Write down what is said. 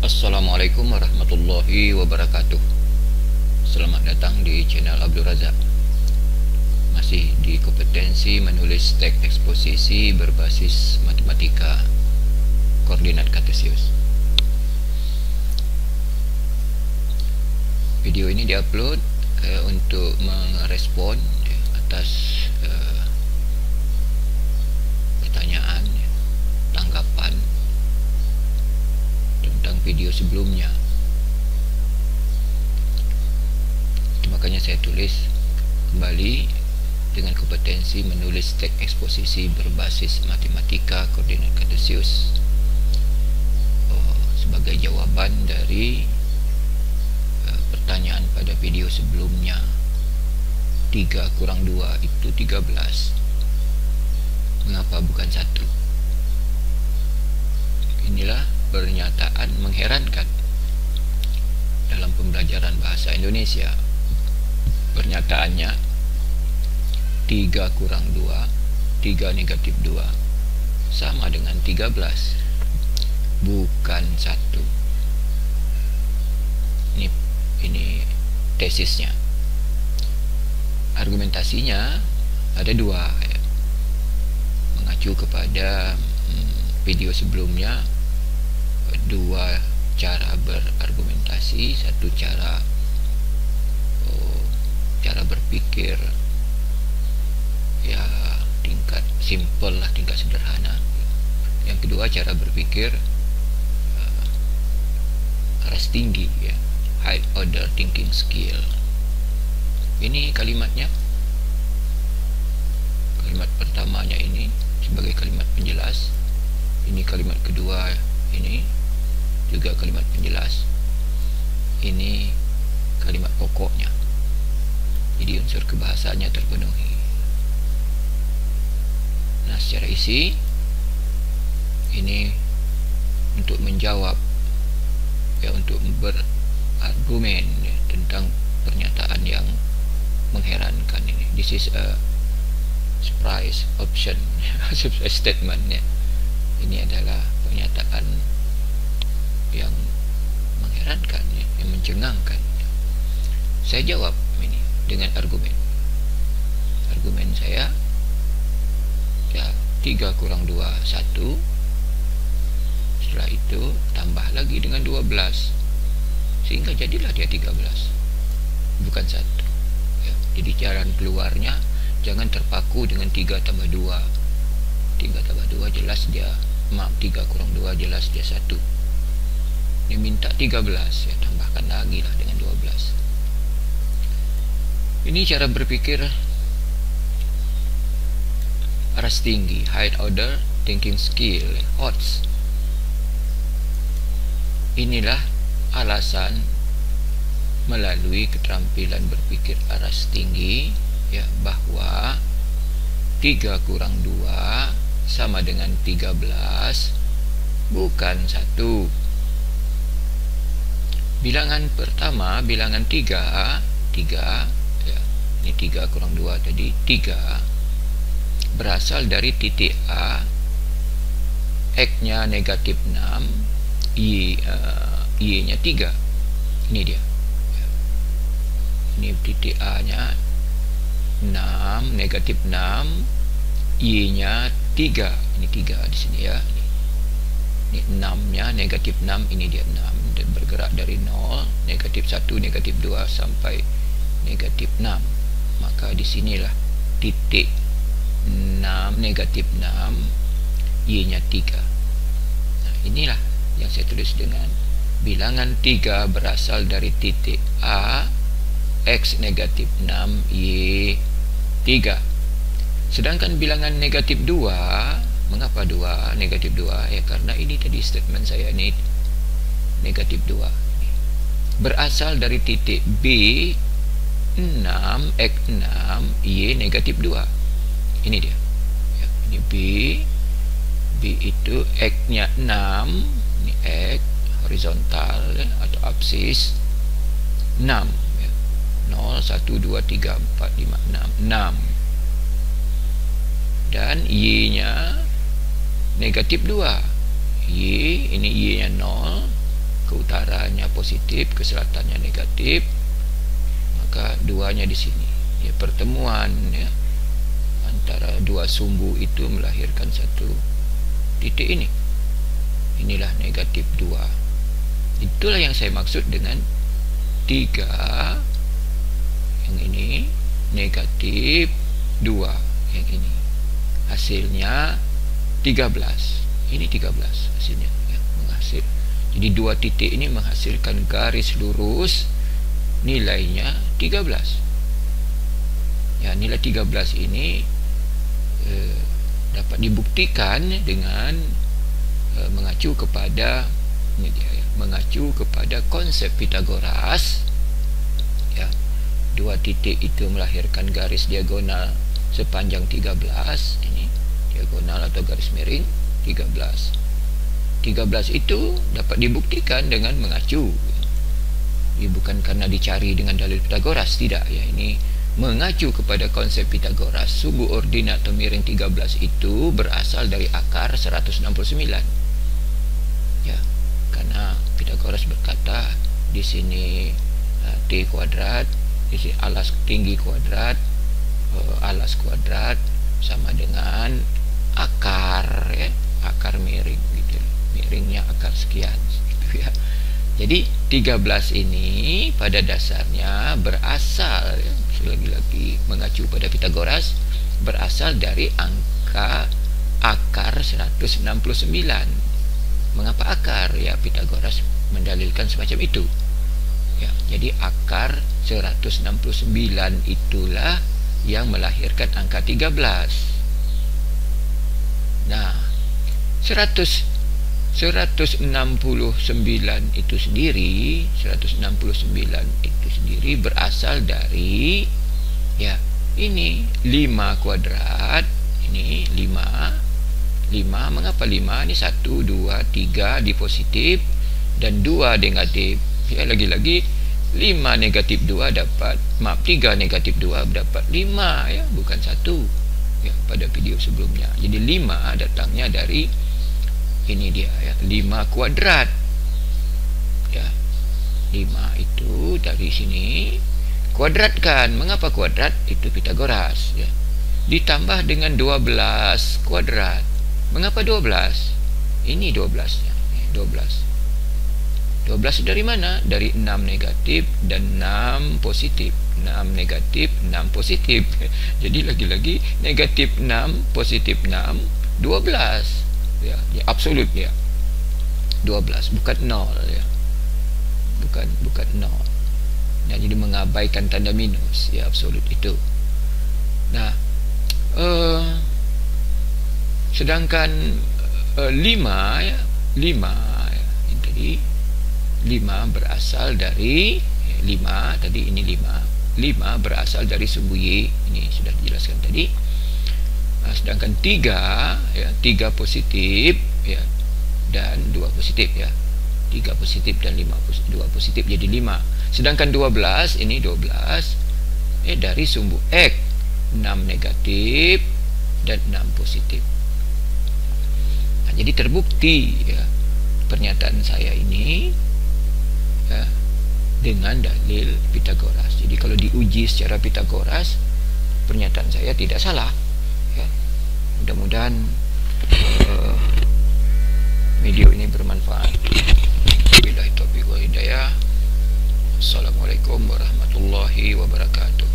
Assalamualaikum warahmatullahi wabarakatuh. Selamat datang di channel Abdul Razak. Masih di kompetensi menulis teks eksposisi berbasis matematika koordinat kartesius. Video ini diupload untuk merespon atas pertanyaan, tanggapan tentang video sebelumnya. Makanya saya tulis kembali dengan kompetensi menulis teks eksposisi berbasis matematika koordinat kartesius sebagai jawaban dari pertanyaan pada video sebelumnya. 3 kurang 2 itu 13. Mengapa bukan 1? Inilah pernyataan mengherankan dalam pembelajaran bahasa Indonesia. Pernyataannya 3 kurang 2, 3 negatif 2 sama dengan 13, bukan 1. Ini tesisnya. Argumentasinya ada 2 ya. Mengacu kepada video sebelumnya, 2 cara berargumentasi, 1 cara berpikir ya tingkat simple lah, tingkat sederhana. Yang kedua cara berpikir kelas tinggi ya, high order thinking skill. Ini kalimatnya. Kalimat pertamanya ini sebagai kalimat penjelas. Ini kalimat kedua ini juga kalimat penjelas. Ini kalimat pokoknya. Jadi unsur kebahasaannya terpenuhi. Nah, secara isi ini untuk menjawab ya, untuk berargumen ya, tentang pernyataan yang mengherankan ini. This is a surprise option surprise statement ya. Ini adalah pernyataan yang mengherankan ya, yang mencengangkan. Saya jawab ini dengan argumen. Argumen saya ya 3 kurang 2 1. Setelah itu tambah lagi dengan 12 sehingga jadilah dia 13, bukan 1 ya. Jadi jalan keluarnya jangan terpaku dengan 3 tambah 2. 3 tambah 2 jelas dia 3 kurang 2 jelas dia 1. Dia minta 13 ya, tambahkan lagi lah dengan 12. Ini cara berpikir kelas tinggi, high order thinking skill, HOTS. Inilah alasan melalui keterampilan berpikir kelas tinggi ya, bahwa 3 kurang 2 sama dengan 13, bukan 1. Bilangan pertama, bilangan 3 ya, ini 3 kurang 2 tadi, 3 berasal dari titik A, X-nya negatif 6, Y-nya 3. Ini dia. Ini titik A-nya 6, negatif 6, Y-nya 3. Ini 3 di sini ya. Ini 6-nya negatif 6, ini dia 6, dan bergerak dari 0, negatif 1, negatif 2 sampai negatif 6. Maka disinilah titik 6, negatif 6, Y-nya 3. Nah, inilah yang saya tulis dengan bilangan 3 berasal dari titik A, X negatif 6, Y 3. Sedangkan bilangan negatif 2, mengapa 2, negatif 2? Ya karena ini tadi statement saya ini negatif 2. Berasal dari titik B, 6, X 6, Y negatif 2. Ini dia. Ya, ini B itu X-nya 6, ini X horizontal ya, atau absis 6 ya. 0, 1, 2, 3, 4, 5, 6. Dan Y-nya negatif 2. Y, ini Y-nya 0, ke utaranya positif, ke selatannya negatif, maka duanya di sini. Ya, pertemuan ya antara dua sumbu itu melahirkan satu titik ini. Inilah negatif 2. Itulah yang saya maksud dengan 3. Yang ini negatif 2. Yang ini hasilnya 13. Ini 13 hasilnya ya, menghasil. Jadi dua titik ini menghasilkan garis lurus nilainya 13. Ya, nilai 13 ini dapat dibuktikan dengan mengacu kepada ini dia ya, mengacu kepada konsep Pythagoras ya. Dua titik itu melahirkan garis diagonal sepanjang 13. Ini diagonal atau garis miring 13 itu dapat dibuktikan dengan mengacu. Ini bukan karena dicari dengan dalil Pythagoras, tidak ya. Ini mengacu kepada konsep Pythagoras. Sumbu ordinat atau miring 13 itu berasal dari akar 169 ya, karena Pythagoras berkata di sini t kuadrat, di sini alas tinggi kuadrat, alas kuadrat sama dengan akar ya, akar miring gitu, miringnya akar sekian gitu ya. Jadi 13 ini pada dasarnya berasal ya, lagi-lagi mengacu pada Pythagoras, berasal dari angka akar 169. Mengapa akar? Ya, Pythagoras mendalilkan semacam itu ya. Jadi akar 169 itulah yang melahirkan angka 13. Nah, 169 itu sendiri, 169 itu sendiri berasal dari ya, ini 5 kuadrat, ini 5. Mengapa 5? Ini 1, 2, 3 di positif dan 2 negatif. Ya, lagi-lagi 5 negatif 2 dapat, maaf, 3 negatif 2 dapat 5 ya, bukan 1 ya, pada video sebelumnya. Jadi 5 datangnya dari ini dia ya, 5 kuadrat ya. 5 itu dari sini kuadratkan. Mengapa kuadrat? Itu Pythagoras ya. Ditambah dengan 12 kuadrat. Mengapa 12? Ini 12 ya. 12 dari mana? Dari 6 negatif dan 6 positif. 6 negatif, 6 positif. Jadi lagi-lagi negatif 6, positif 6, 12 ya, ya, absolut ya. 12 bukan 0 ya. Bukan 0. Nah, jadi mengabaikan tanda minus ya, absolut itu. Nah, sedangkan 5 ya, 5 ya, ini tadi 5 berasal dari 5 tadi, ini 5 berasal dari sumbu Y, ini sudah dijelaskan tadi. Nah, sedangkan 3 ya, 3 positif ya dan 2 positif ya. 3 positif dan 2 positif jadi 5. Sedangkan 12 ini 12 dari sumbu X, 6 negatif dan 6 positif. Nah, jadi terbukti ya pernyataan saya ini ya, dengan dalil Pythagoras. Jadi kalau diuji secara Pythagoras, pernyataan saya tidak salah ya. Mudah-mudahan video ini bermanfaat. Billahi taufiq wal hidayah. Assalamualaikum warahmatullahi wabarakatuh.